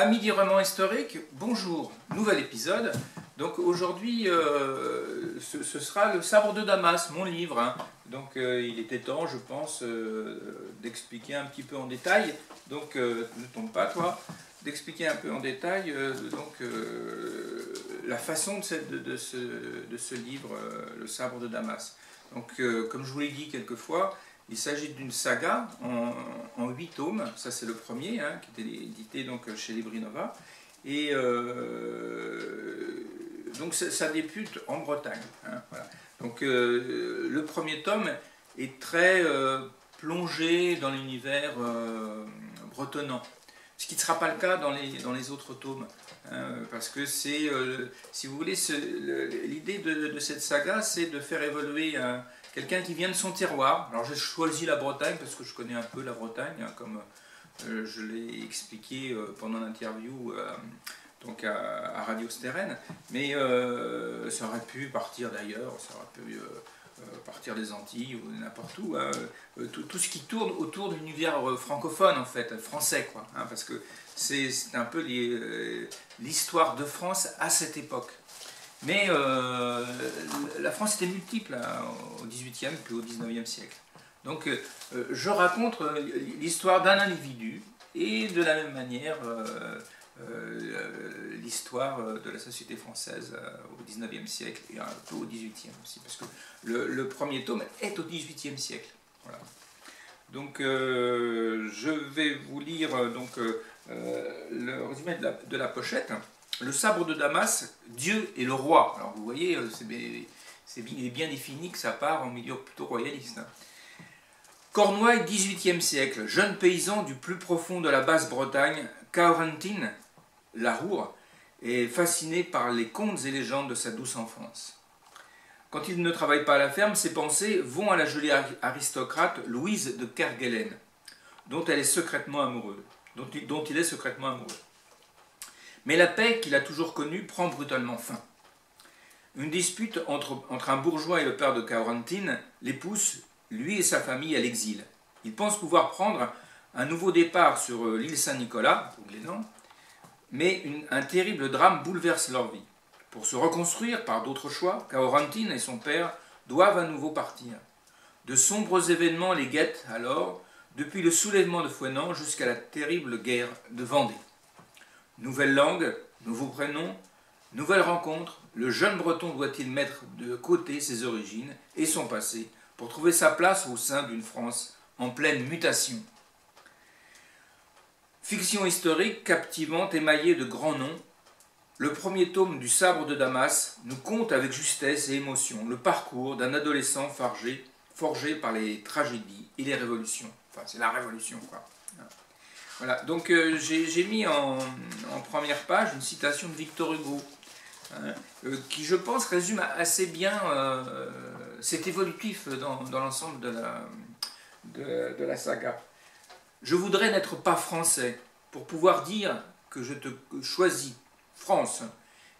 Amis du roman historique, bonjour, nouvel épisode. Donc aujourd'hui, ce sera le Sabre de Damas, mon livre. Hein. Donc il était temps, je pense, d'expliquer un petit peu en détail. Donc ne tombe pas, toi, d'expliquer un peu en détail la façon de ce livre, le Sabre de Damas. Donc comme je vous l'ai dit quelquefois, il s'agit d'une saga en 8 tomes, ça c'est le premier, hein, qui était édité donc, chez Librinova, et donc ça débute en Bretagne. Hein, voilà. Donc le premier tome est très plongé dans l'univers bretonnant, ce qui ne sera pas le cas dans les autres tomes, hein, parce que c'est, si vous voulez, l'idée de cette saga, c'est de faire évoluer quelqu'un qui vient de son terroir. Alors j'ai choisi la Bretagne parce que je connais un peu la Bretagne, hein, comme je l'ai expliqué pendant l'interview donc à Radio Steren, mais ça aurait pu partir d'ailleurs, ça aurait pu partir des Antilles ou n'importe où, hein, tout ce qui tourne autour de l'univers francophone en fait, français quoi, hein, parce que c'est un peu l'histoire de France à cette époque. Mais la France était multiple hein, au XVIIIe puis au XIXe siècle. Donc je raconte l'histoire d'un individu et de la même manière l'histoire de la société française au XIXe siècle et un peu au XVIIIe aussi, parce que le premier tome est au XVIIIe siècle. Voilà. Donc je vais vous lire le résumé de la pochette. Le sabre de Damas, Dieu et le roi. Alors vous voyez, il est bien défini que ça part en milieu plutôt royaliste. Cornouailles, XVIIIe siècle, jeune paysan du plus profond de la Basse-Bretagne, Corentin Larour est fasciné par les contes et légendes de sa douce enfance. Quand il ne travaille pas à la ferme, ses pensées vont à la jolie aristocrate Louise de Kerguelen, dont il est secrètement amoureux. Mais la paix qu'il a toujours connue prend brutalement fin. Une dispute entre un bourgeois et le père de Corentin les pousse, lui et sa famille, à l'exil. Ils pensent pouvoir prendre un nouveau départ sur l'île Saint-Nicolas, au Glénan, mais un terrible drame bouleverse leur vie. Pour se reconstruire par d'autres choix, Corentin et son père doivent à nouveau partir. De sombres événements les guettent alors, depuis le soulèvement de Fouesnant jusqu'à la terrible guerre de Vendée. Nouvelle langue, nouveaux prénoms, nouvelle rencontre, le jeune breton doit-il mettre de côté ses origines et son passé pour trouver sa place au sein d'une France en pleine mutation. Fiction historique captivante, émaillée de grands noms, le premier tome du Sabre de Damas nous conte avec justesse et émotion le parcours d'un adolescent forgé par les tragédies et les révolutions. Enfin, c'est la révolution, quoi. Voilà, donc j'ai mis en première page une citation de Victor Hugo, hein, qui je pense résume assez bien cet évolutif dans l'ensemble de la saga. Je voudrais n'être pas français pour pouvoir dire que je te choisis, France,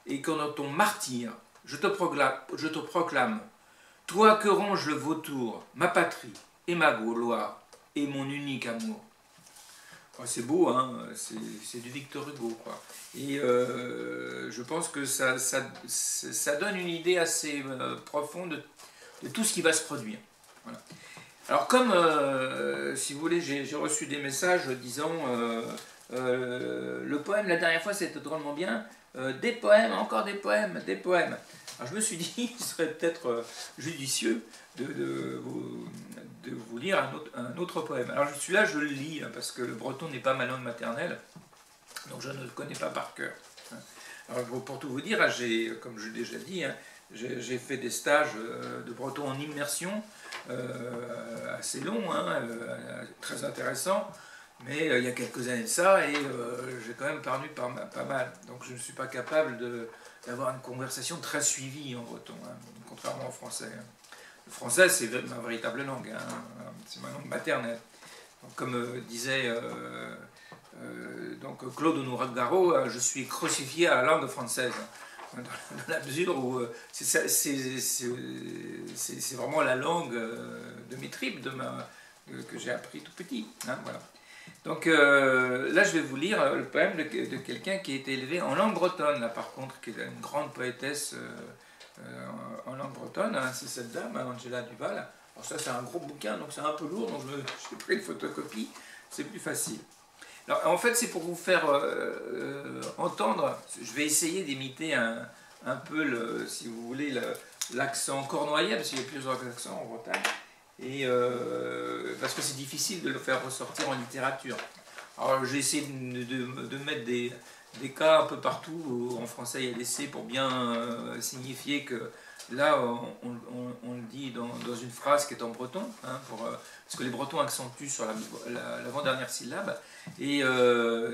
et qu'en ton martyr, je te proclame, toi que ronge le vautour, ma patrie et ma gloire et mon unique amour. C'est beau, hein, c'est du Victor Hugo, quoi. Et je pense que ça donne une idée assez profonde de tout ce qui va se produire. Voilà. Alors comme, si vous voulez, j'ai reçu des messages disant le poème la dernière fois c'était drôlement bien, des poèmes, encore des poèmes, des poèmes. Alors je me suis dit qu'il serait peut-être judicieux de vous lire un autre poème. Alors celui-là je le lis hein, parce que le breton n'est pas ma langue maternelle, donc je ne le connais pas par cœur. Alors pour tout vous dire, comme je l'ai déjà dit, hein, j'ai fait des stages de breton en immersion, assez longs, hein, très intéressants, mais il y a quelques années de ça, et j'ai quand même perdu pas mal. Donc je ne suis pas capable d'avoir une conversation très suivie en breton, hein, contrairement au français. Le français, c'est ma véritable langue, hein, c'est ma langue maternelle. Donc, comme disait donc Claude Honoré-Garo, je suis crucifié à la langue française. Dans la mesure où c'est vraiment la langue de mes tripes, que j'ai appris tout petit. Hein, voilà. Donc là, je vais vous lire le poème de quelqu'un qui a été élevé en langue bretonne, là par contre, qui est une grande poétesse en langue bretonne, hein, c'est cette dame, Angela Duval. Alors ça, c'est un gros bouquin, donc c'est un peu lourd, donc j'ai pris une photocopie, c'est plus facile. Alors en fait, c'est pour vous faire entendre, je vais essayer d'imiter un peu, si vous voulez, l'accent cornouaillais, parce qu'il y a plusieurs accents en Bretagne. Et parce que c'est difficile de le faire ressortir en littérature. Alors j'ai essayé de mettre des cas un peu partout. En français, il y a des C pour bien signifier que là, on le dit dans une phrase qui est en breton, hein, parce que les bretons accentuent sur l'avant-dernière syllabe. Et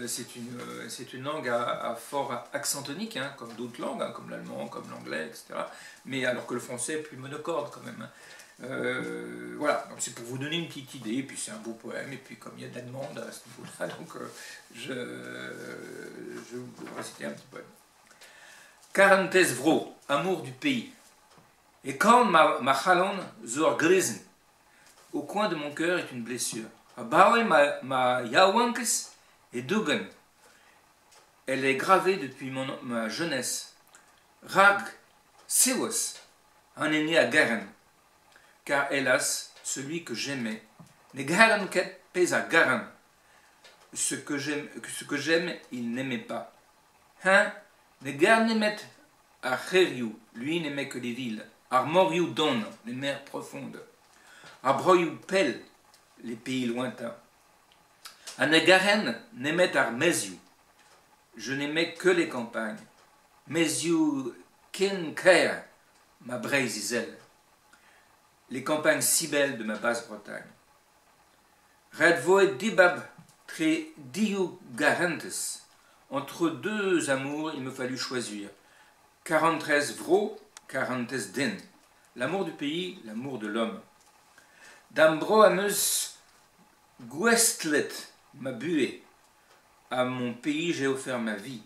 c'est une langue à fort accent tonique, hein, comme d'autres langues, hein, comme l'allemand, comme l'anglais, etc. Mais alors que le français est plus monocorde quand même. Hein. Voilà, donc c'est pour vous donner une petite idée, et puis c'est un beau poème, et puis comme il y a de la demande à ce niveau-là, donc je vais vous réciter un petit poème. Quarantes vro, amour du pays. Et quand ma chalon zur grisen, au coin de mon cœur est une blessure. Abawe ma yawankes et dugan. Elle est gravée depuis ma jeunesse. Rag sewos, aneni à garen. Car hélas, celui que j'aimais, ne garan ket pesa garan. Ce que j'aime, il n'aimait pas. Hein, ne garnemet à Cheriou, lui n'aimait que les villes. Armoriou don, les mers profondes. Abroyou pel, les pays lointains. Anegaren n'aimait Armésiou, je n'aimais que les campagnes. Mésiou ken kaya, ma breisizel. Les campagnes si belles de ma Basse-Bretagne. Redvoe dibab tre diou garantes. Entre deux amours, il me fallut choisir. 43 vro, 40 den. L'amour du pays, l'amour de l'homme. D'ambro amus guestlet, ma buée. À mon pays, j'ai offert ma vie.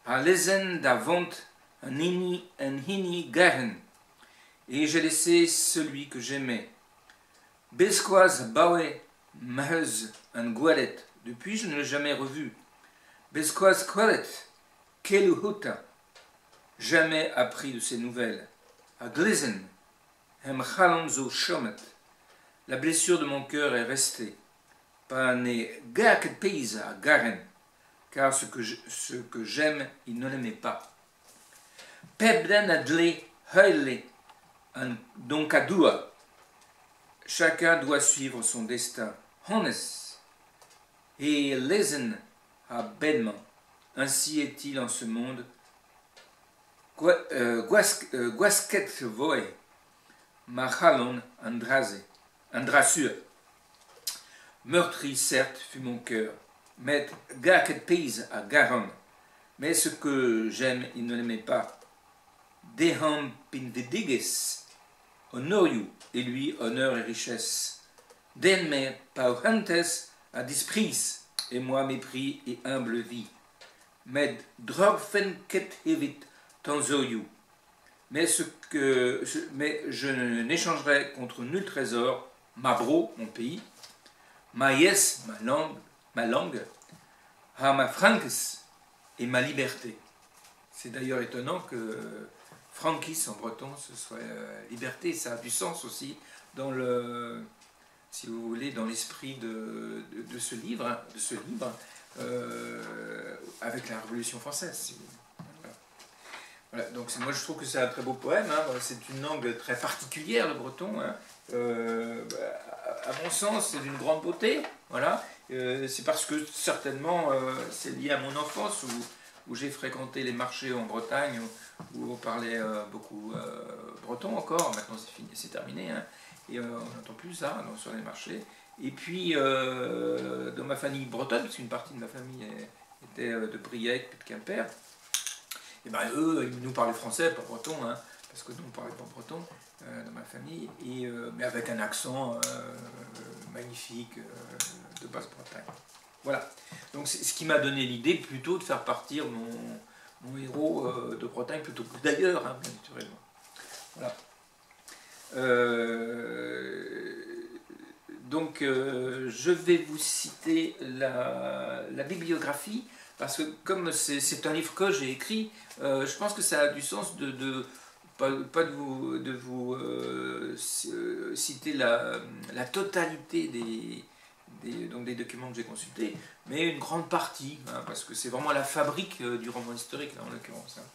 À lezen d'avant, un hini garen. Et j'ai laissé celui que j'aimais. Besquoise bawe mahuz un goualet. Depuis, je ne l'ai jamais revu. Besquoise qualet, keluhuta. Jamais appris de ses nouvelles. À glisen, hem chalonzo chomet. La blessure de mon cœur est restée. Pane gaket paysa garen. Car ce que j'aime, il ne l'aimait pas. Pebden adle heile. Donc à Doua, chacun doit suivre son destin. Honnes et lesen à Bedman. Ainsi est-il en ce monde. Guasket voe, machalon andrasur. Meurtri, certes, fut mon cœur, mais gaket pays à Garonne. Mais ce que j'aime, il ne l'aimait pas. Deham pindidiges. Honoriu, et lui, honneur et richesse. Denme pauhantes à disprise, et moi mépris et humble vie. Med drogfenket evit tanzoyu. Mais je n'échangerai contre nul trésor, ma bro, mon pays, ma yes, ma langue, ha ma frankes, et ma liberté. C'est d'ailleurs étonnant que Frankis en breton, ce soit liberté, ça a du sens aussi dans le, si vous voulez, dans l'esprit de ce livre, avec la Révolution française. Si voilà, donc moi je trouve que c'est un très beau poème. Hein. C'est une langue très particulière, le breton. Hein. À mon sens, c'est d'une grande beauté. Voilà. C'est parce que certainement c'est lié à mon enfance où j'ai fréquenté les marchés en Bretagne, où on parlait beaucoup breton encore. Maintenant c'est fini, c'est terminé. Hein. Et on n'entend plus ça sur les marchés. Et puis dans ma famille bretonne, parce qu'une partie de ma famille était de Briec puis de Quimper, et ben eux, ils nous parlaient français, pas breton, hein, parce que nous on parlait pas breton dans ma famille, mais avec un accent magnifique de Basse-Bretagne. Voilà. Donc c'est ce qui m'a donné l'idée plutôt de faire partir mon héros de Bretagne plutôt que d'ailleurs, hein, bien naturellement. Voilà. donc je vais vous citer la bibliographie, parce que comme c'est un livre que j'ai écrit, je pense que ça a du sens pas de vous citer la totalité donc des documents que j'ai consultés, mais une grande partie, hein, parce que c'est vraiment la fabrique du roman historique, là, en l'occurrence. Hein.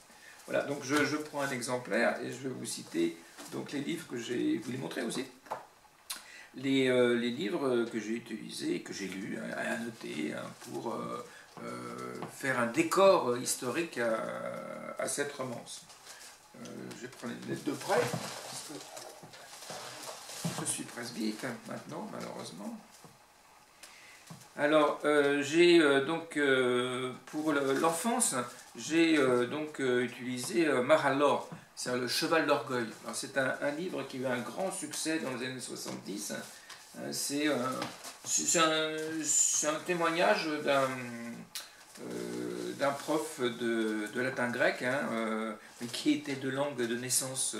Voilà, donc je prends un exemplaire et je vais vous citer donc, les livres que j'ai... Vous les montrer aussi les livres que j'ai utilisés, que j'ai lus, hein, à noter, hein, pour faire un décor historique à cette romance. Je vais prendre les lunettes de près, parce que je suis presbyte maintenant, malheureusement. Alors, j'ai donc, pour l'enfance, j'ai donc utilisé Maralor, c'est le cheval d'orgueil. C'est un livre qui a eu un grand succès dans les années 70. C'est un témoignage d'un prof de latin grec, hein, mais qui était de langue de naissance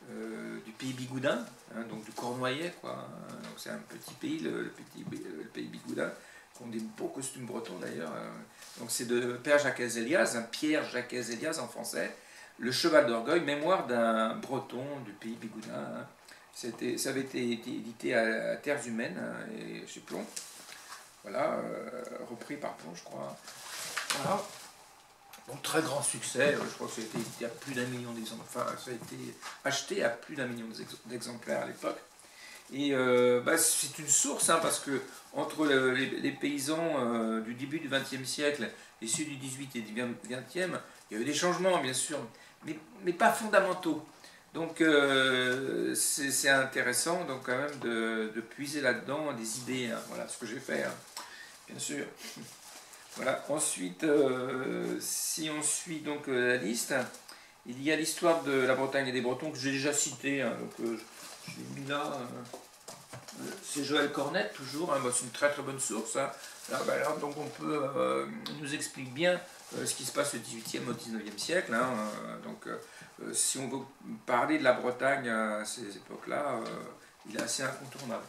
du pays bigoudin, hein, donc du Cornouaillais, quoi. C'est un petit pays, le pays bigoudin, qui ont des beaux costumes bretons d'ailleurs. Donc c'est de Père Jacques Elias, Pierre Jacques Elias en français, Le cheval d'orgueil, mémoire d'un breton du pays bigoudin. Hein. Ça avait été édité à Terres Humaines, hein, et chez Plon. Voilà, repris par Plon, je crois. Voilà. Donc très grand succès, je crois que ça a été édité à plus d'1 million d'exemplaires, enfin ça a été acheté à plus d'1 million d'exemplaires à l'époque. Et c'est une source, hein, parce que entre les paysans du début du XXe siècle et ceux du XVIIIe et du XXe, il y a eu des changements bien sûr, mais pas fondamentaux. Donc c'est intéressant donc, quand même de puiser là-dedans des idées, hein, voilà ce que j'ai fait, hein, bien sûr. Voilà. Ensuite, si on suit donc la liste, il y a l'histoire de la Bretagne et des Bretons que j'ai déjà cité, hein, donc je l'ai mis là. C'est Joël Cornette toujours, hein, c'est une très très bonne source. Hein. Là, donc on peut nous explique bien ce qui se passe au XVIIIe au XIXe siècle. Hein, donc si on veut parler de la Bretagne à ces époques-là, il est assez incontournable.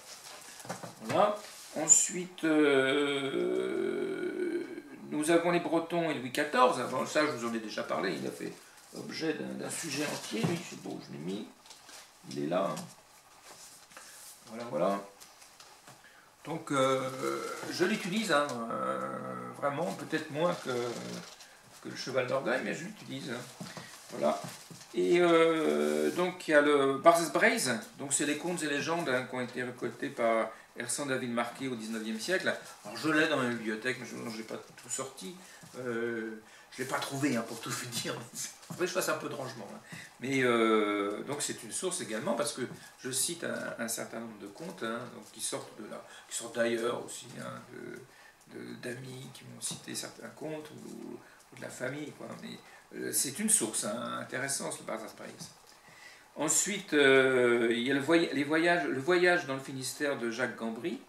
Voilà. Ensuite, nous avons les Bretons et Louis XIV. Avant ça, je vous en ai déjà parlé. Il a fait objet d'un sujet entier. Lui, je sais pas où je l'ai mis. Il est là. Hein. Voilà. Donc, je l'utilise, hein, vraiment, peut-être moins que le cheval d'orgueil, mais je l'utilise. Hein. Voilà. Et donc, il y a le Barthes Braze. Donc, c'est les contes et légendes, hein, qui ont été récoltés par Ersan David Marquet au XIXe siècle. Alors je l'ai dans ma bibliothèque, mais je n'ai pas tout sorti. Je ne l'ai pas trouvé, hein, pour tout vous dire. Il faudrait que je fasse un peu de rangement. Hein. Mais donc c'est une source également, parce que je cite un certain nombre de contes, hein, donc, qui sortent d'ailleurs aussi, hein, d'amis qui m'ont cité certains contes, ou de la famille. Quoi. Mais c'est une source, hein, intéressante, le Barthes Braze. Ensuite, il y a le voyage dans le Finistère de Jacques Cambry.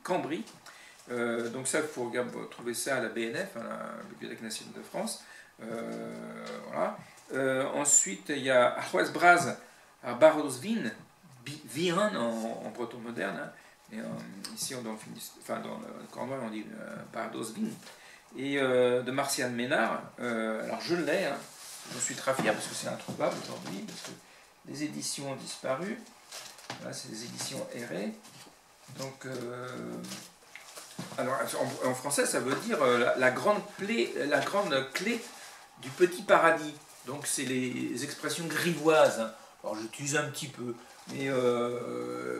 Donc ça, il faut trouver ça à la BNF, à la Bibliothèque nationale de France. Voilà. Ensuite, il y a Arroes Braz à Barosvin, Vihan en breton moderne. Hein. Et, ici, dans le Finistère, dans le Cornouailles, on dit Barosvin. Et de Marciane Ménard. Alors je l'ai, hein. Je suis très fier parce que c'est introuvable aujourd'hui. Parce que les éditions ont disparu. Voilà, c'est des éditions errées. Donc, alors, en français, ça veut dire la grande clé du petit paradis. Donc, c'est les expressions grivoises. Hein. Alors, j'utilise un petit peu. Mais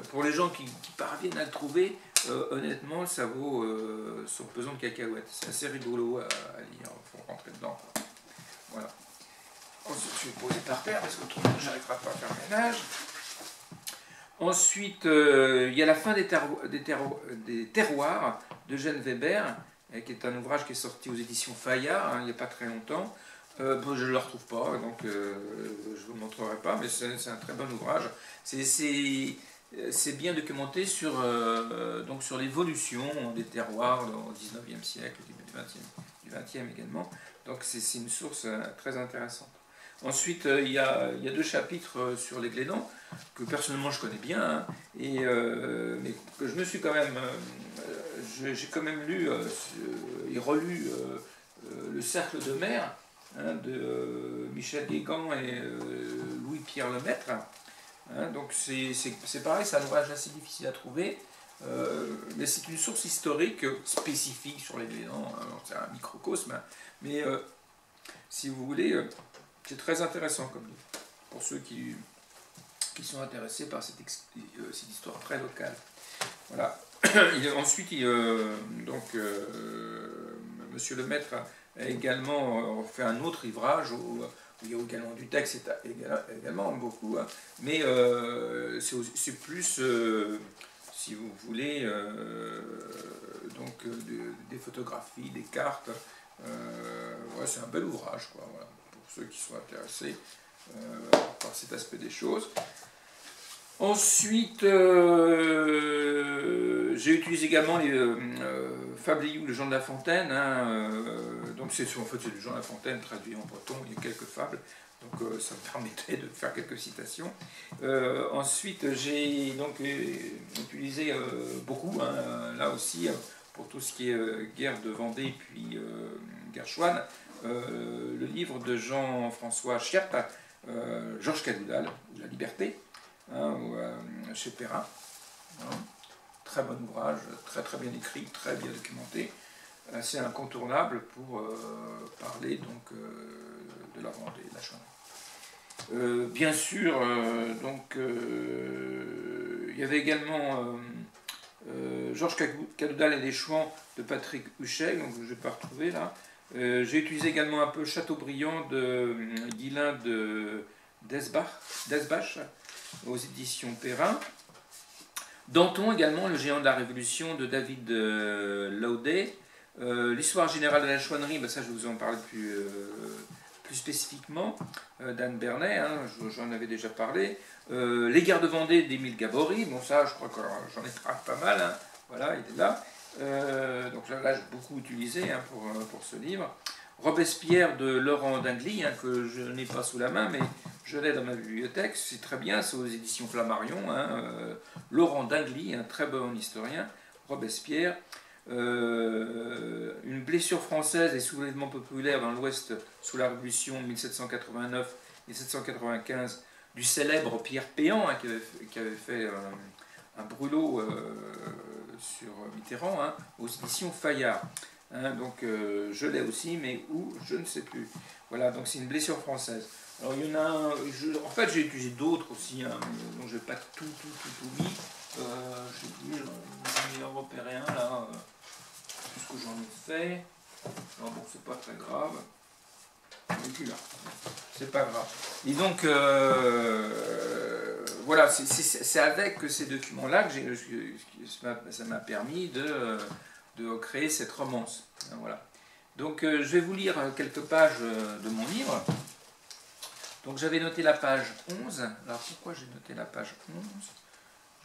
pour les gens qui parviennent à le trouver, honnêtement, ça vaut son pesant de cacahuètes. C'est assez rigolo à lire. Il faut rentrer dedans. Quoi. Voilà. Ensuite, je vais poser par terre parce qu'autrement, je n'arriverai pas à faire le ménage. Ensuite, il y a la fin des terroirs d'Eugène Weber, qui est un ouvrage qui est sorti aux éditions Fayard, hein, il n'y a pas très longtemps. Je ne le retrouve pas, donc je ne vous le montrerai pas, mais c'est un très bon ouvrage. C'est bien documenté sur l'évolution des terroirs au XIXe siècle, au début du XXe également. Donc c'est une source très intéressante. Ensuite, il y a 2 chapitres sur les Glénans, que personnellement je connais bien, hein, mais que je me suis quand même. J'ai quand même lu et relu Le Cercle de mer, hein, de Michel Guégan et Louis-Pierre Lemaître. Hein, donc c'est pareil, c'est un ouvrage assez difficile à trouver, mais c'est une source historique spécifique sur les Glénans. C'est un microcosme, hein, mais si vous voulez, c'est très intéressant comme livre, pour ceux qui sont intéressés par cette histoire très locale. Voilà. Ensuite, Monsieur Lemaître a également fait un autre livrage où il y a également du texte, également beaucoup, hein, mais c'est plus, si vous voulez, des photographies, des cartes. Ouais, c'est un bel ouvrage, quoi, voilà, pour ceux qui sont intéressés par cet aspect des choses. Ensuite, j'ai utilisé également les Fabliou, le Jean de La Fontaine. Hein, donc c'est en fait c'est du Jean de La Fontaine traduit en breton. Il y a quelques fables, donc ça me permettait de faire quelques citations. Ensuite, j'ai donc utilisé beaucoup, hein, là aussi, pour tout ce qui est guerre de Vendée puis Gershwan, le livre de Jean-François Chiappe, Georges Cadoudal, La Liberté. Hein, chez Perrin. Hein. Très bon ouvrage, très très bien écrit, très bien documenté, assez incontournable pour parler donc de la Vendée, de la Chouannerie. Bien sûr, il y avait également Georges Cadoudal et les Chouans de Patrick Huchet, donc je ne vais pas retrouver là. J'ai utilisé également un peu Chateaubriand de Guylain d'Esbach, aux éditions Perrin. Danton également, Le géant de la Révolution de David Laudet. L'histoire générale de la chouannerie, ben ça je vous en parle plus spécifiquement, d'Anne Bernet, hein, j'en avais déjà parlé. Les guerres de Vendée d'Émile Gabory, bon ça je crois que j'en ai pas mal, hein. Voilà, il est là. Donc là j'ai beaucoup utilisé, hein, pour ce livre. Robespierre de Laurent Dingly, hein, que je n'ai pas sous la main, mais je l'ai dans ma bibliothèque, c'est très bien, c'est aux éditions Flammarion. Hein, Laurent Dingly, un très bon historien, Robespierre. Une blessure française et soulèvement populaire dans l'Ouest sous la Révolution 1789-1795 du célèbre Pierre Péan, hein, qui avait fait un brûlot sur Mitterrand, hein, aux éditions Fayard. Hein, donc je l'ai aussi, mais où je ne sais plus. Voilà, donc c'est une blessure française. Alors il y en a en fait j'ai utilisé d'autres aussi, hein, donc je n'ai pas tout mis. J'ai oublié, j'en ai repéré un là, tout ce que j'en ai fait. Alors bon, c'est pas très grave. Et puis là, c'est pas grave. Et donc voilà, c'est avec ces documents-là que ça m'a permis de créer cette romance. Voilà. Donc je vais vous lire quelques pages de mon livre. Donc j'avais noté la page 11. Alors pourquoi j'ai noté la page 11?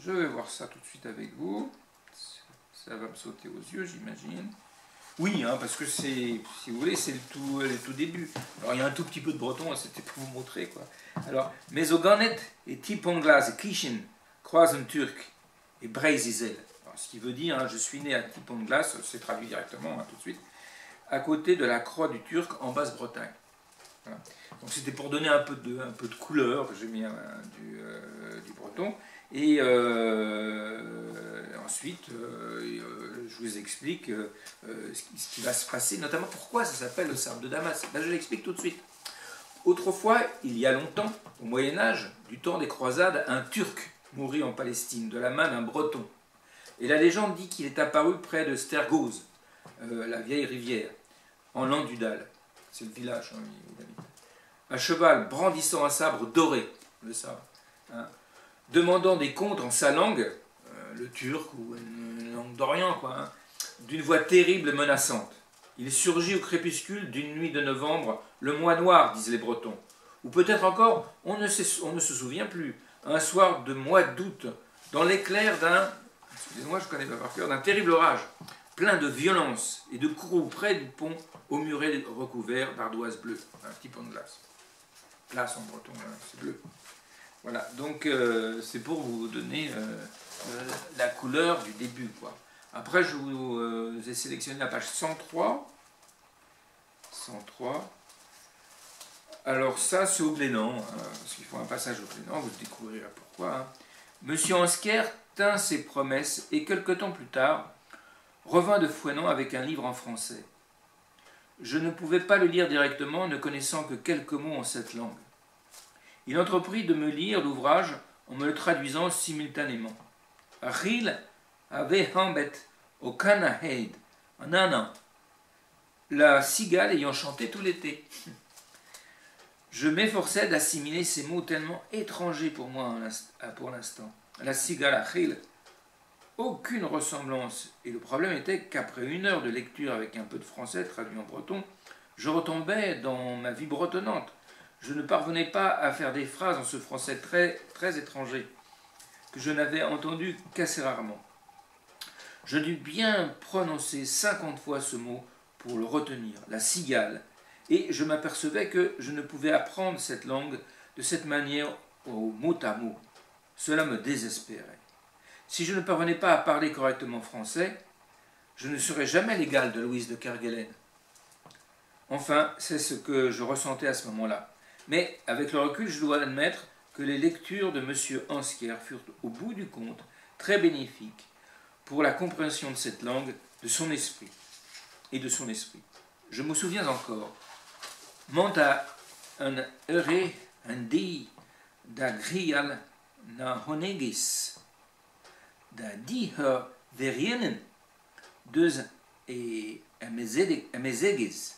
Je vais voir ça tout de suite avec vous. Ça va me sauter aux yeux, j'imagine. Oui, hein, parce que si vous voulez, c'est le tout début. Alors il y a un tout petit peu de breton, c'était pour vous montrer, quoi. Alors, mais au Garnet et Tiponglas et Kishin croisent turc et Breizizel. Ce qui veut dire, hein, je suis né à Tiponglas, c'est traduit directement, hein, tout de suite, à côté de la croix du Turc en Basse-Bretagne. Voilà. Donc c'était pour donner un peu de couleur, j'ai mis du breton. Et ensuite, je vous explique ce qui va se passer, notamment pourquoi ça s'appelle le sabre de Damas. Ben, je l'explique tout de suite. Autrefois, il y a longtemps, au Moyen-Âge, du temps des croisades, un Turc mourut en Palestine de la main d'un Breton. Et la légende dit qu'il est apparu près de Stergoz, la vieille rivière, en Landudal. C'est le village, hein, où il habite. À cheval, brandissant un sabre doré, le sabre, hein, demandant des comptes en sa langue, le turc ou une langue d'Orient, quoi, hein, d'une voix terrible et menaçante. Il surgit au crépuscule d'une nuit de novembre, le mois noir, disent les Bretons. Ou peut-être encore, on ne se souvient plus, un soir de mois d'août, dans l'éclair excusez-moi, je connais pas par cœur, d'un terrible orage, plein de violence et de courroux près du pont, au muret recouvert d'ardoises bleues, un petit pont de glace. place en breton, c'est bleu. Voilà, donc c'est pour vous donner la couleur du début, quoi. Après, je vous ai sélectionné la page 103. 103. Alors ça, c'est au Glénan, hein, parce qu'il faut un passage au Glénan, vous découvrirez pourquoi. Hein. Monsieur Ansker tint ses promesses et quelque temps plus tard revint de Fouesnant avec un livre en français. Je ne pouvais pas le lire directement, ne connaissant que quelques mots en cette langue. Il entreprit de me lire l'ouvrage en me le traduisant simultanément. Achille avait hambet au Canaheid en un an, la cigale ayant chanté tout l'été. Je m'efforçais d'assimiler ces mots tellement étrangers pour moi pour l'instant. La cigale Achille, aucune ressemblance, et le problème était qu'après 1 heure de lecture avec un peu de français traduit en breton, je retombais dans ma vie bretonnante. Je ne parvenais pas à faire des phrases en ce français très, très étranger, que je n'avais entendu qu'assez rarement. Je dus bien prononcer 50 fois ce mot pour le retenir, la cigale, et je m'apercevais que je ne pouvais apprendre cette langue de cette manière au mot à mot. Cela me désespérait. Si je ne parvenais pas à parler correctement français, je ne serais jamais l'égal de Louise de Kerguelen. Enfin, c'est ce que je ressentais à ce moment-là. Mais avec le recul, je dois admettre que les lectures de M. Ansker furent au bout du compte très bénéfiques pour la compréhension de cette langue, de son esprit et de son esprit. Je me souviens encore. Monta un heure un di da grial na honegis da di her verienen deux et amezegis,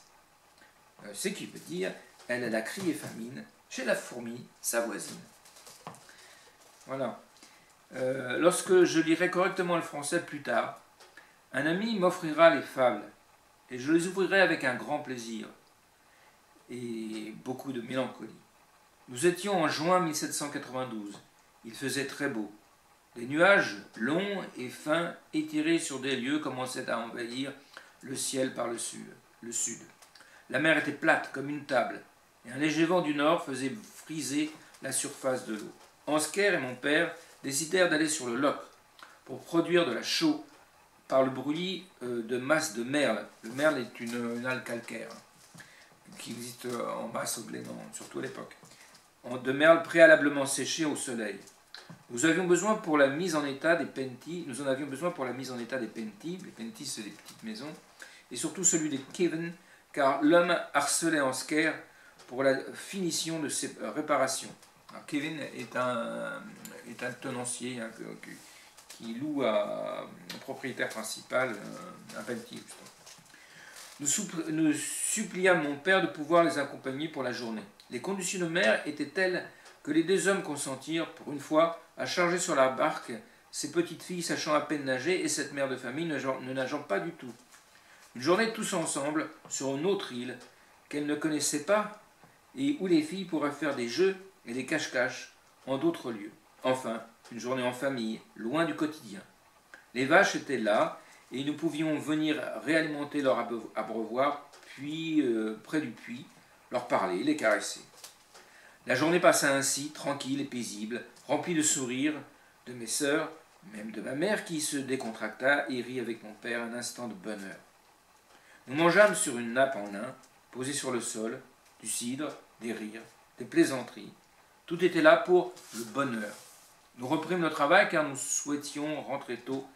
ce qui veut dire elle a crié famine chez la fourmi, sa voisine. Voilà. Lorsque je lirai correctement le français plus tard, un ami m'offrira les fables et je les ouvrirai avec un grand plaisir et beaucoup de mélancolie. Nous étions en juin 1792. Il faisait très beau. Des nuages longs et fins étirés sur des lieux commençaient à envahir le ciel par le sud. La mer était plate comme une table et un léger vent du nord faisait friser la surface de l'eau. Ansker et mon père décidèrent d'aller sur le Loch pour produire de la chaux par le bruit de masse de merle. Le merle est une algue calcaire qui existe en masse au Glénan, surtout à l'époque. De merle préalablement séché au soleil. Nous avions besoin pour la mise en état des penties, les penties c'est des petites maisons, et surtout celui des Kevin, car l'homme harcelait Ansker pour la finition de ses réparations. Alors, Kevin est un tenancier qui loue à un propriétaire principal un penty. Nous suppliâmes mon père de pouvoir les accompagner pour la journée. Les conditions de mer étaient telles que les 2 hommes consentirent, pour une fois, à charger sur la barque ces petites filles sachant à peine nager et cette mère de famille ne nageant pas du tout. Une journée tous ensemble sur une autre île qu'elles ne connaissaient pas et où les filles pourraient faire des jeux et des cache-cache en d'autres lieux. Enfin, une journée en famille, loin du quotidien. Les vaches étaient là et nous pouvions venir réalimenter leur abreuvoir, puis près du puits, leur parler, les caresser. La journée passa ainsi, tranquille et paisible, remplie de sourires de mes sœurs, même de ma mère qui se décontracta et rit avec mon père un instant de bonheur. Nous mangeâmes sur une nappe en lin, posée sur le sol, du cidre, des rires, des plaisanteries. Tout était là pour le bonheur. Nous reprîmes notre travail car nous souhaitions rentrer tôt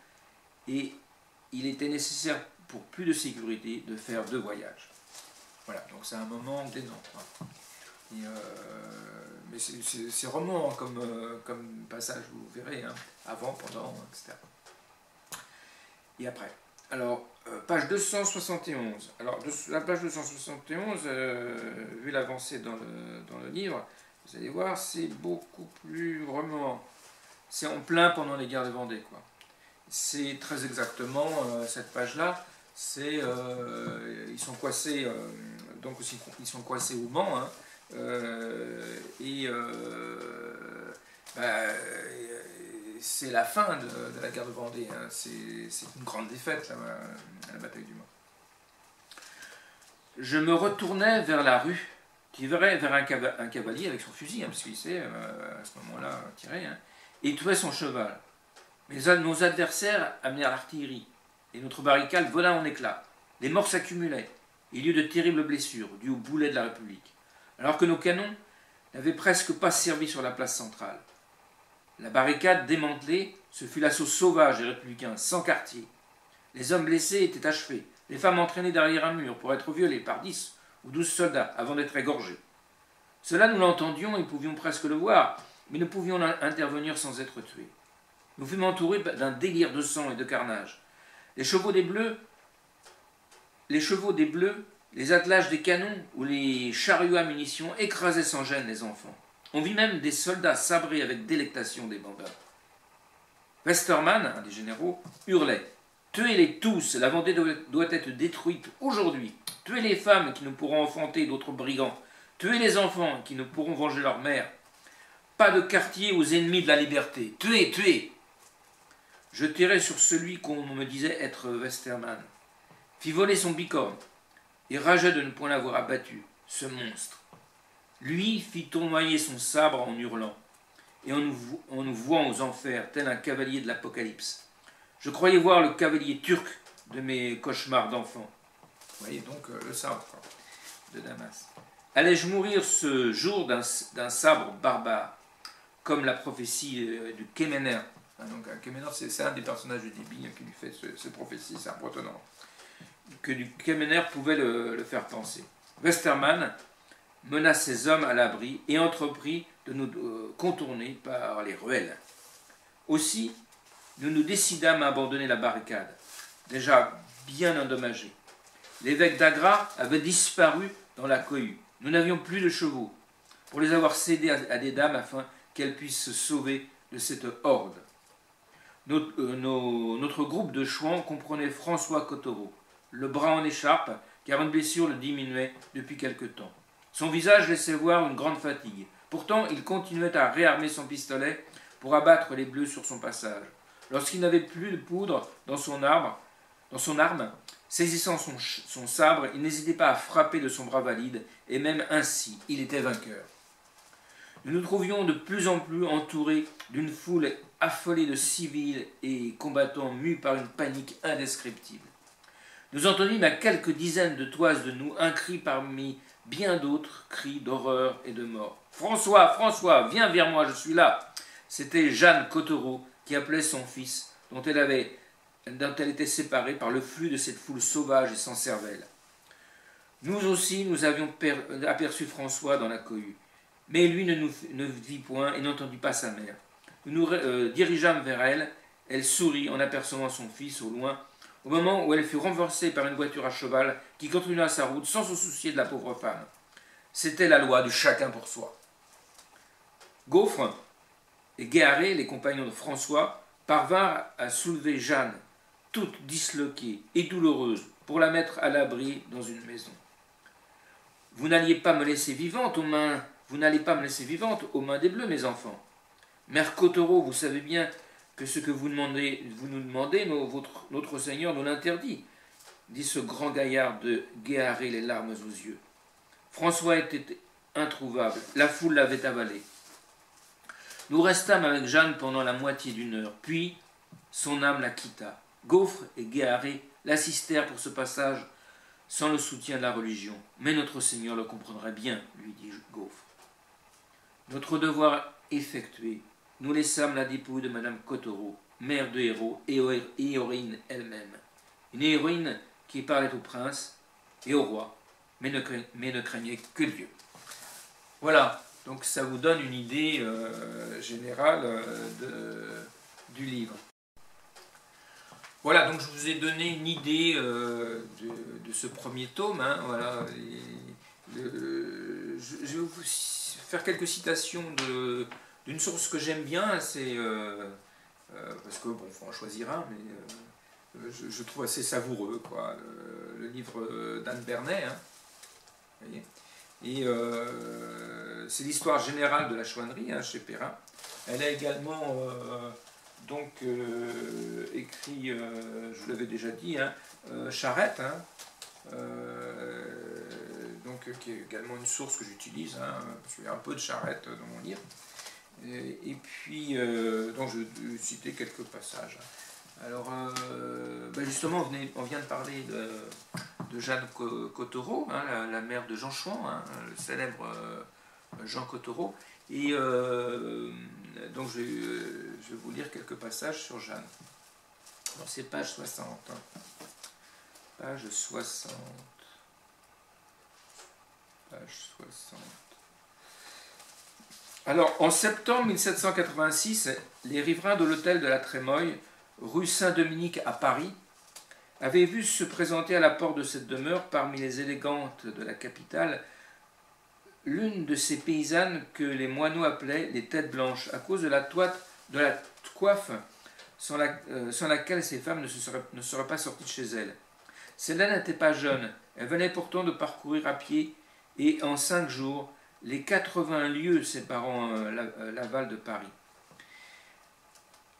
et il était nécessaire pour plus de sécurité de faire 2 voyages. Voilà, donc c'est un moment gênant. Mais c'est roman comme passage, vous verrez, hein, avant, pendant, etc. Et après. Alors, page 271. Alors, la page 271, vu l'avancée dans le livre, vous allez voir, c'est beaucoup plus vraiment... C'est en plein pendant les guerres de Vendée, quoi. C'est très exactement cette page-là. C'est ils sont coincés, donc aussi, ils sont coincés au Mans, hein, c'est la fin de la guerre de Vendée. Hein. C'est une grande défaite, la bataille du Mans. Je me retournai vers la rue tirait vers un cavalier avec son fusil, parce qu'il sait à ce moment-là tirer, et tuait son cheval. Mais nos adversaires amenèrent l'artillerie, et notre barricade vola en éclats. Les morts s'accumulaient. Il y eut de terribles blessures, dues aux boulets de la République, alors que nos canons n'avaient presque pas servi sur la place centrale. La barricade démantelée, ce fut l'assaut sauvage des républicains, sans quartier. Les hommes blessés étaient achevés, les femmes entraînées derrière un mur pour être violées par 10 ou 12 soldats avant d'être égorgés. Cela, nous l'entendions et pouvions presque le voir, mais nous pouvions intervenir sans être tués. Nous fûmes entourés d'un délire de sang et de carnage. Les chevaux des Bleus, les attelages des canons ou les chariots à munitions écrasaient sans gêne les enfants. On vit même des soldats sabrés avec délectation des bandas. Westermann, un des généraux, hurlait « Tuez-les tous, la Vendée doit être détruite aujourd'hui. Tuez les femmes qui ne pourront enfanter d'autres brigands. Tuez les enfants qui ne pourront venger leur mère. Pas de quartier aux ennemis de la liberté. Tuez, tuez !» Je tirai sur celui qu'on me disait être Westermann, fit voler son bicorne, et rageait de ne point l'avoir abattu, ce monstre. Lui fit tournoyer son sabre en hurlant, et en nous vouant aux enfers, tel un cavalier de l'Apocalypse. Je croyais voir le cavalier turc de mes cauchemars d'enfant. Vous voyez donc le sabre de Damas. Allais-je mourir ce jour d'un sabre barbare, comme la prophétie du Kemener. Donc Kemener, c'est un des personnages du débit qui lui fait cette prophétie, c'est un bretonnant. Que du Kemener pouvait le faire penser. Westermann mena ses hommes à l'abri et entreprit de nous contourner par les ruelles. Aussi, nous nous décidâmes à abandonner la barricade, déjà bien endommagée. L'évêque d'Agra avait disparu dans la cohue. Nous n'avions plus de chevaux, pour les avoir cédés à des dames afin qu'elles puissent se sauver de cette horde. Notre groupe de chouans comprenait François Cottereau, le bras en écharpe, car une blessure le diminuait depuis quelque temps. Son visage laissait voir une grande fatigue. Pourtant, il continuait à réarmer son pistolet pour abattre les bleus sur son passage. Lorsqu'il n'avait plus de poudre dans son arme, saisissant son sabre, il n'hésitait pas à frapper de son bras valide, et même ainsi, il était vainqueur. Nous nous trouvions de plus en plus entourés d'une foule affolée de civils et combattants mus par une panique indescriptible. Nous entendîmes à quelques dizaines de toises de nous un cri parmi bien d'autres cris d'horreur et de mort. « François, François, viens vers moi, je suis là !» C'était Jeanne Cottereau qui appelait son fils, dont elle était séparée par le flux de cette foule sauvage et sans cervelle. Nous aussi, nous avions aperçu François dans la cohue, mais lui ne vit point et n'entendit pas sa mère. Nous nous dirigeâmes vers elle, elle sourit en apercevant son fils au loin, au moment où elle fut renversée par une voiture à cheval qui continua sa route sans se soucier de la pauvre femme. C'était la loi du chacun pour soi. Gaufre et Guéharé, les compagnons de François, parvinrent à soulever Jeanne, toute disloquée et douloureuse, pour la mettre à l'abri dans une maison. Vous n'allez pas me laisser vivante aux mains des Bleus, mes enfants. Mère Cottereau, vous savez bien que ce que vous nous demandez, notre Seigneur nous l'interdit, dit ce grand gaillard de Guéharé, les larmes aux yeux. François était introuvable, la foule l'avait avalé. Nous restâmes avec Jeanne pendant la moitié d'une heure, puis son âme la quitta. Gaufre et Guéharé l'assistèrent pour ce passage sans le soutien de la religion. Mais notre Seigneur le comprendrait bien, lui dit Gaufre. Notre devoir effectué, nous laissâmes la dépouille de Madame Cottereau, mère de héros et héroïne elle-même. Une héroïne qui parlait au prince et au roi, mais ne craignait que Dieu. Voilà, donc ça vous donne une idée générale du livre. Voilà, donc je vous ai donné une idée de ce premier tome. Voilà, je vais vous faire quelques citations d'une source que j'aime bien, c'est parce que bon, faut en choisir un, mais je trouve assez savoureux, quoi. Le livre d'Anne Bernet, vous voyez. Et c'est l'histoire générale de la chouannerie chez Perrin. Elle a également écrit, je vous l'avais déjà dit, Charette, donc qui est également une source que j'utilise. Hein, je fais un peu de charrette dans mon livre. Et puis, donc je vais citer quelques passages. Alors, justement, on vient de parler de Jeanne Cottereau, hein, la mère de Jean Chouan, hein, le célèbre Jean Cottereau. Et donc, je vais vous lire quelques passages sur Jeanne. C'est page 60. Hein. Page 60. Page 60. Alors, en septembre 1786, les riverains de l'hôtel de la Trémoille, rue Saint-Dominique à Paris, avaient vu se présenter à la porte de cette demeure, parmi les élégantes de la capitale, l'une de ces paysannes que les moineaux appelaient les têtes blanches, à cause de la coiffe sans laquelle ces femmes ne seraient pas sorties de chez elles. Celle-là n'était pas jeune, elle venait pourtant de parcourir à pied, et en 5 jours, les 80 lieues séparant Laval de Paris.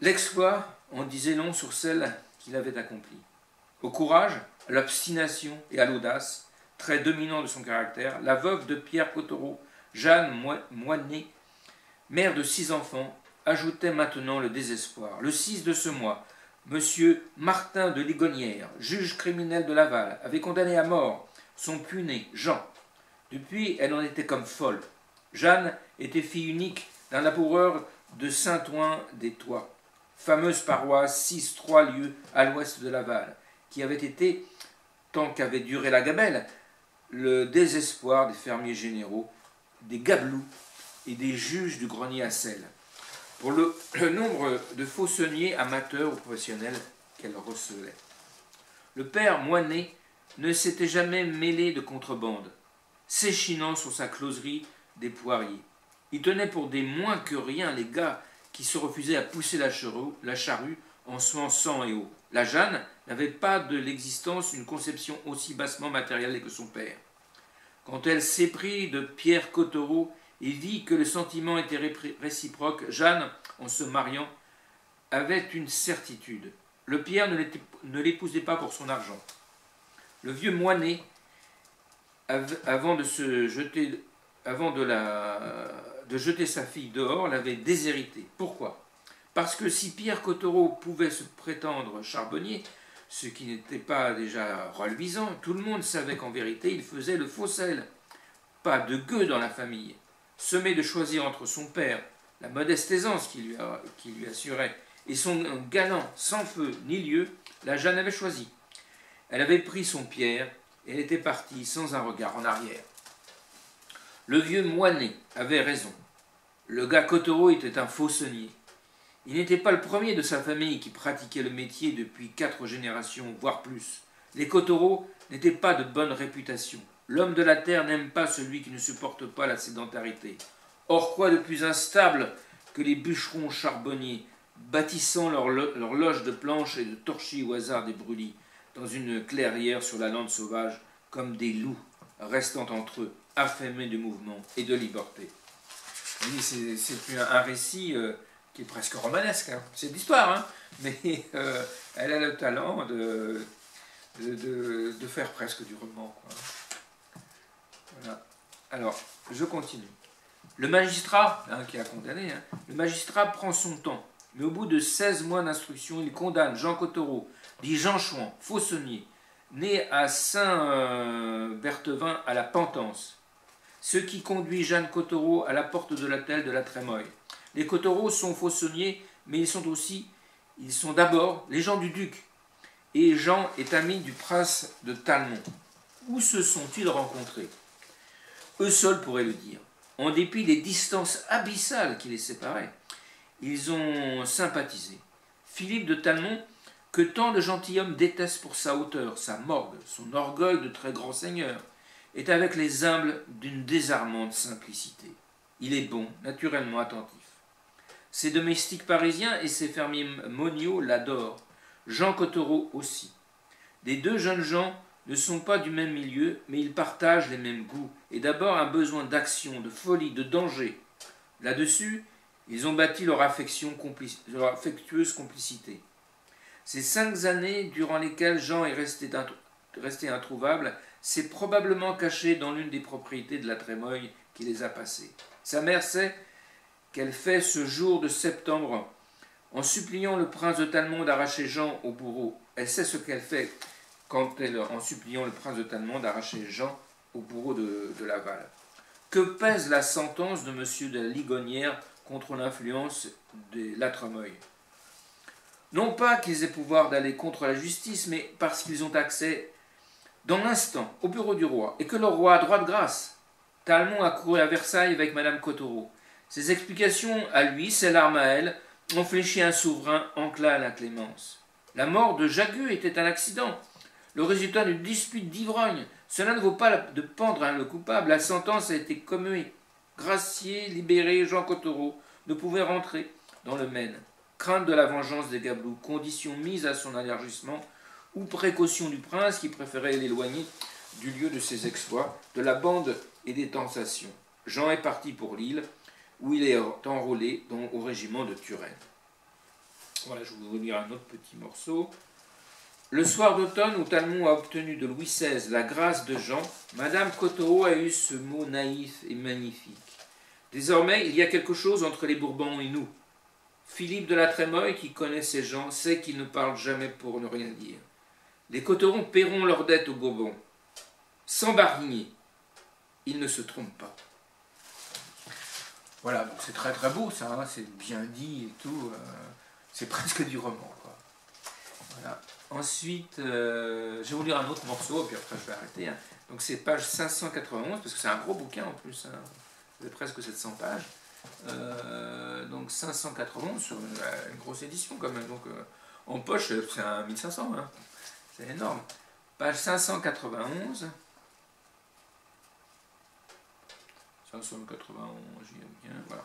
L'exploit en disait long sur celle qu'il avait accomplie. Au courage, à l'obstination et à l'audace, trait dominant de son caractère, la veuve de Pierre Cottereau, Jeanne Moinet, mère de 6 enfants, ajoutait maintenant le désespoir. Le 6 de ce mois, M. Martin de Ligonière, juge criminel de Laval, avait condamné à mort son puné, Jean. Depuis, elle en était comme folle. Jeanne était fille unique d'un laboureur de Saint-Ouen-des-Tois, fameuse paroisse 6-3 lieues à l'ouest de Laval, qui avait été, tant qu'avait duré la gabelle, le désespoir des fermiers généraux, des gabelous et des juges du grenier à sel, pour le nombre de fauçonniers amateurs ou professionnels qu'elle recelait. Le père Moinet ne s'était jamais mêlé de contrebande, s'échinant sur sa closerie des poiriers. Il tenait pour des moins que rien les gars qui se refusaient à pousser la charrue en suant sang et eau. La Jeanne n'avait pas de l'existence une conception aussi bassement matérielle que son père. Quand elle s'éprit de Pierre Cottereau et vit que le sentiment était réciproque, Jeanne, en se mariant, avait une certitude. Le Pierre ne l'épousait pas pour son argent. Le vieux Moinet, avant de jeter sa fille dehors, l'avait déshéritée. Pourquoi? Parce que si Pierre Cottereau pouvait se prétendre charbonnier, ce qui n'était pas déjà reluisant, tout le monde savait qu'en vérité il faisait le faux sel. Pas de gueux dans la famille. Semé de choisir entre son père, la modeste aisance qui lui assurait, et son galant sans feu ni lieu, la Jeanne avait choisi. Elle avait pris son Pierre, et elle était partie sans un regard en arrière. Le vieux Moinet avait raison. Le gars Cottereau était un fauçonnier. Il n'était pas le premier de sa famille qui pratiquait le métier depuis 4 générations, voire plus. Les Cottereau n'étaient pas de bonne réputation. L'homme de la terre n'aime pas celui qui ne supporte pas la sédentarité. Or, quoi de plus instable que les bûcherons charbonniers, bâtissant leur loge de planches et de torchis au hasard des brûlis, dans une clairière sur la lande sauvage, comme des loups restant entre eux, affamés de mouvement et de liberté. C'est un récit qui est presque romanesque. Hein. C'est de l'histoire, hein, mais elle a le talent de faire presque du roman. Quoi. Voilà. Alors, je continue. Le magistrat, hein, qui a condamné, hein, le magistrat prend son temps, mais au bout de 16 mois d'instruction, il condamne Jean Cottereau, dit Jean Chouan, fauçonnier, né à Saint-Berthevin à la Pentance, ce qui conduit Jeanne Cottereau à la porte de l'hôtel de la Trémoille. Les Cottereau sont fauçonniers, mais ils sont d'abord les gens du duc, et Jean est ami du prince de Talmont. Où se sont-ils rencontrés? Eux seuls pourraient le dire. En dépit des distances abyssales qui les séparaient, ils ont sympathisé. Philippe de Talmont, que tant de gentilshommes détestent pour sa hauteur, sa morgue, son orgueil de très grand seigneur, est avec les humbles d'une désarmante simplicité. Il est bon, naturellement attentif. Ses domestiques parisiens et ses fermiers moniaux l'adorent. Jean Cottereau aussi. Les 2 jeunes gens ne sont pas du même milieu, mais ils partagent les mêmes goûts, et d'abord un besoin d'action, de folie, de danger. Là-dessus, ils ont bâti leur affectueuse complicité. Ces 5 années durant lesquelles Jean est resté resté introuvable, s'est probablement caché dans l'une des propriétés de la Trémoille qui les a passées. Sa mère sait qu'elle fait ce jour de septembre en suppliant le prince de Talmont d'arracher Jean au bourreau. Elle sait ce qu'elle fait en suppliant le prince de Talmont d'arracher Jean au bourreau de Laval. Que pèse la sentence de M. de la Ligonière contre l'influence de la Trémoille? Non pas qu'ils aient pouvoir d'aller contre la justice, mais parce qu'ils ont accès dans l'instant au bureau du roi, et que le roi a droit de grâce. Talmont a couru à Versailles avec Madame Cottero. Ses explications à lui, ses larmes à elle, ont fléchi un souverain enclin à la clémence. La mort de Jagueux était un accident, le résultat d'une dispute d'ivrogne. Cela ne vaut pas de pendre le coupable. La sentence a été commuée. Gracié, libéré, Jean Cottero ne pouvait rentrer dans le Maine. Crainte de la vengeance des Gabelous, condition mise à son élargissement, ou précaution du prince qui préférait l'éloigner du lieu de ses exploits, de la bande et des tentations. Jean est parti pour Lille, où il est enrôlé au régiment de Turenne. Voilà, je vais vous lire un autre petit morceau. Le soir d'automne où Talmont a obtenu de Louis XVI la grâce de Jean, Madame Cottero a eu ce mot naïf et magnifique. Désormais, il y a quelque chose entre les Bourbons et nous. Philippe de la Trémoille, qui connaît ces gens, sait qu'ils ne parlent jamais pour ne rien dire. Les Cotterons paieront leurs dettes aux Bourbons. Sans barguigner, ils ne se trompent pas. Voilà, donc c'est très très beau ça, hein, c'est bien dit et tout, c'est presque du roman, quoi. Voilà. Ensuite, je vais vous lire un autre morceau, puis après je vais arrêter. Hein. Donc c'est page 591, parce que c'est un gros bouquin en plus, hein. C'est presque 700 pages. Donc 591 sur une grosse édition quand même, donc en poche c'est un 1500, hein. C'est énorme. Page 591. 591, j'y aime bien, voilà.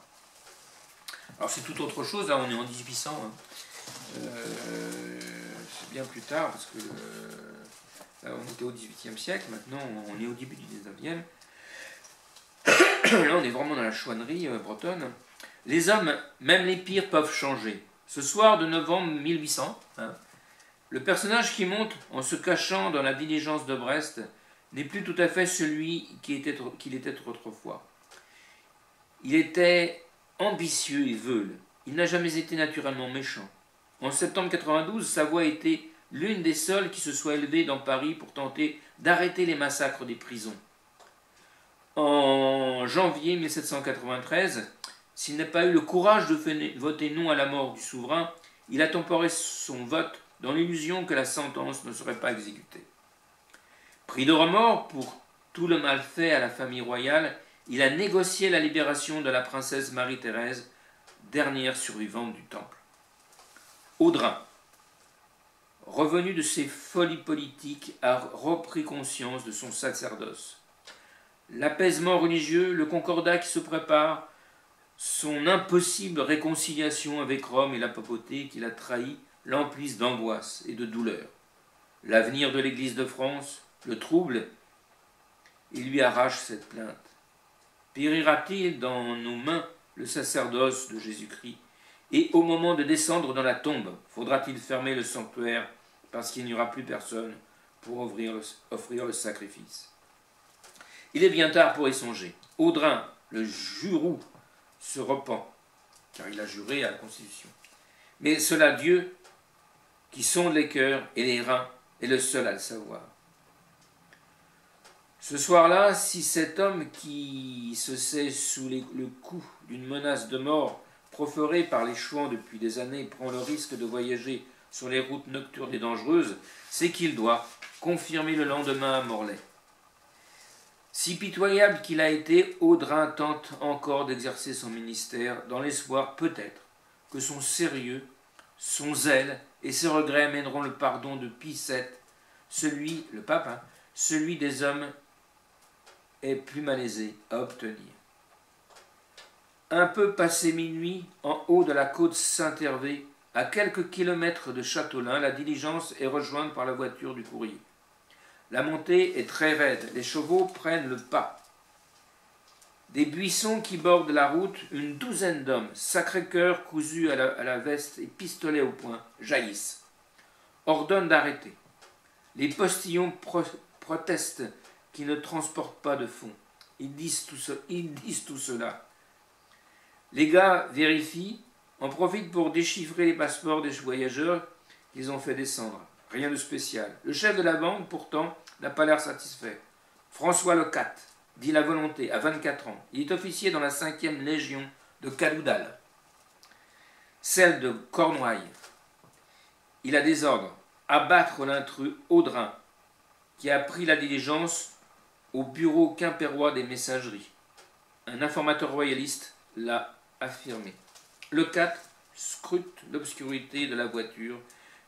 Alors c'est tout autre chose, là on est en 1800, hein. C'est bien plus tard, parce que là on était au 18e siècle, maintenant on est au début du 19e. Là on est vraiment dans la chouannerie bretonne. Les hommes, même les pires, peuvent changer. Ce soir de novembre 1800, hein, le personnage qui monte en se cachant dans la diligence de Brest n'est plus tout à fait celui qu'il était autrefois. Il était ambitieux et veule. Il n'a jamais été naturellement méchant. En septembre 92, sa voix était l'une des seules qui se soit élevée dans Paris pour tenter d'arrêter les massacres des prisons. En janvier 1793, s'il n'a pas eu le courage de voter non à la mort du souverain, il a temporé son vote dans l'illusion que la sentence ne serait pas exécutée. Pris de remords pour tout le mal fait à la famille royale, il a négocié la libération de la princesse Marie-Thérèse, dernière survivante du Temple. Audrin, revenu de ses folies politiques, a repris conscience de son sacerdoce. L'apaisement religieux, le concordat qui se prépare, son impossible réconciliation avec Rome et la papauté qu'il a trahi l'emplissent d'angoisse et de douleur. L'avenir de l'Église de France le trouble et lui arrache cette plainte. Périra-t-il dans nos mains le sacerdoce de Jésus-Christ? Et au moment de descendre dans la tombe, faudra-t-il fermer le sanctuaire parce qu'il n'y aura plus personne pour offrir le sacrifice? Il est bien tard pour y songer. Audrin, le jurou, se repent, car il a juré à la Constitution. Mais cela, Dieu, qui sonde les cœurs et les reins, est le seul à le savoir. Ce soir-là, si cet homme qui se sait sous le coup d'une menace de mort proférée par les chouans depuis des années prend le risque de voyager sur les routes nocturnes et dangereuses, c'est qu'il doit confirmer le lendemain à Morlaix. Si pitoyable qu'il a été, Audrin tente encore d'exercer son ministère dans l'espoir peut-être que son sérieux, son zèle et ses regrets mèneront le pardon de Pie VII, celui, le pape, hein, celui des hommes est plus malaisé à obtenir. Un peu passé minuit, en haut de la côte Saint-Hervé, à quelques kilomètres de Châteaulin, la diligence est rejointe par la voiture du courrier. La montée est très raide, les chevaux prennent le pas. Des buissons qui bordent la route, une douzaine d'hommes, Sacré-Cœur cousu à la veste et pistolet au poing, jaillissent. Ordonnent d'arrêter. Les postillons protestent qu'ils ne transportent pas de fonds. Ils disent tout cela. Les gars vérifient, en profitent pour déchiffrer les passeports des voyageurs qu'ils ont fait descendre. Rien de spécial. Le chef de la bande, pourtant, n'a pas l'air satisfait. François Lecat, dit la volonté, à 24 ans. Il est officier dans la 5e légion de Cadoudal, celle de Cornouailles. Il a des ordres, abattre l'intrus Audrin, qui a pris la diligence au bureau quimpérois des messageries. Un informateur royaliste l'a affirmé. Lecat scrute l'obscurité de la voiture,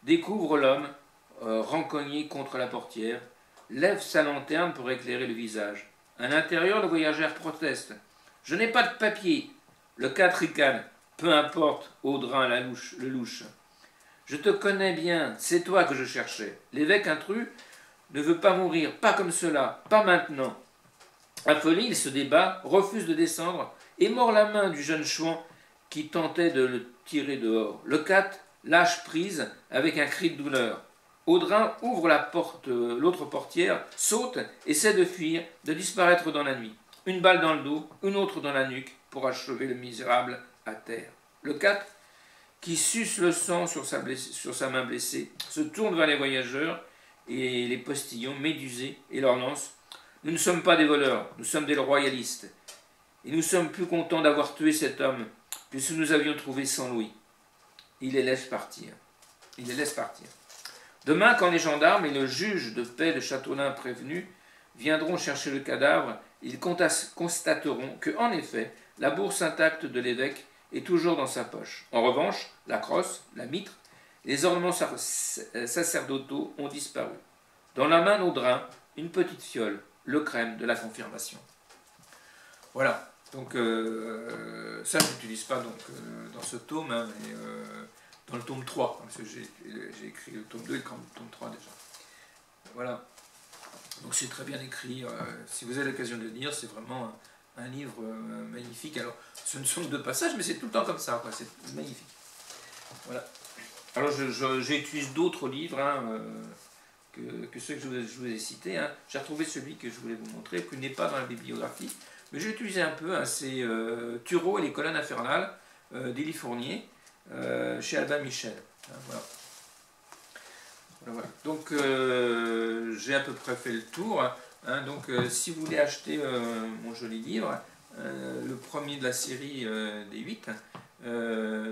découvre l'homme rancogné contre la portière, lève sa lanterne pour éclairer le visage. À l'intérieur, le voyageur proteste. « Je n'ai pas de papier. » Lecat ricane. « Peu importe, Audrin le louche. Je te connais bien, c'est toi que je cherchais. L'évêque intrus ne veut pas mourir, pas comme cela, pas maintenant. » Affolé, il se débat, refuse de descendre et mord la main du jeune chouan qui tentait de le tirer dehors. Lecat lâche prise avec un cri de douleur. Audrin ouvre l'autre portière, saute, essaie de fuir, de disparaître dans la nuit. Une balle dans le dos, une autre dans la nuque pour achever le misérable à terre. Lecat, qui suce le sang sur sa main blessée, se tourne vers les voyageurs et les postillons médusés et leur lance. Nous ne sommes pas des voleurs, nous sommes des royalistes. Et nous sommes plus contents d'avoir tué cet homme que si nous avions trouvé 100 louis. Il les laisse partir. Demain, quand les gendarmes et le juge de paix de Châteaulin prévenu viendront chercher le cadavre, ils constateront que, en effet, la bourse intacte de l'évêque est toujours dans sa poche. En revanche, la crosse, la mitre, les ornements sacerdotaux ont disparu. Dans la main d'Audrin, une petite fiole, le crème de la confirmation. Voilà. Donc ça, je n'utilise pas dans ce tome, hein, mais dans le tome 3, parce que j'ai écrit le tome 2 et le tome 3 déjà. Voilà. Donc c'est très bien écrit. Si vous avez l'occasion de le lire, c'est vraiment un livre magnifique. Alors, ce ne sont que 2 passages, mais c'est tout le temps comme ça, c'est magnifique. Voilà. Alors, j'utilise d'autres livres hein, que ceux que je vous ai cités. Hein. J'ai retrouvé celui que je voulais vous montrer, qui n'est pas dans la bibliographie. Mais j'ai utilisé un peu, hein, c'est Turreau et les colonnes infernales d'Élie Fournier, chez Albin Michel. Hein, voilà. Voilà. Donc j'ai à peu près fait le tour. Hein, donc si vous voulez acheter mon joli livre, le premier de la série des 8,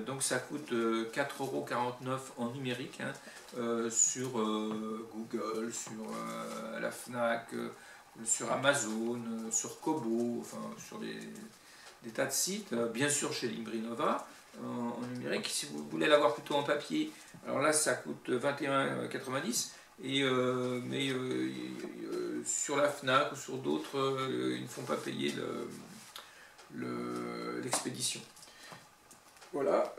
donc ça coûte 4,49 € en numérique hein, sur Google, sur la Fnac, sur Amazon, sur Kobo, enfin sur des tas de sites, bien sûr chez Limbrinova en numérique. Si vous voulez l'avoir plutôt en papier, alors là ça coûte 21,90 €, mais sur la Fnac ou sur d'autres, ils ne font pas payer l'expédition. Voilà.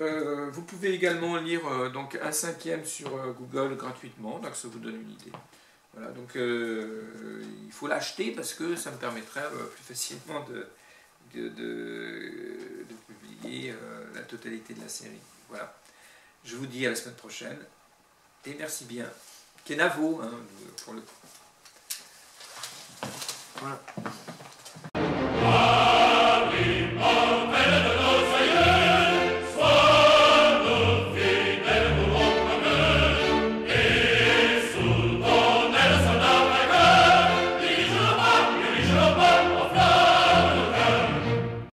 Vous pouvez également lire donc 1/5 sur Google gratuitement, donc ça vous donne une idée. Voilà, donc il faut l'acheter parce que ça me permettrait plus facilement de publier la totalité de la série. Voilà. Je vous dis à la semaine prochaine et merci bien. Kenavo, hein, pour le coup. Voilà.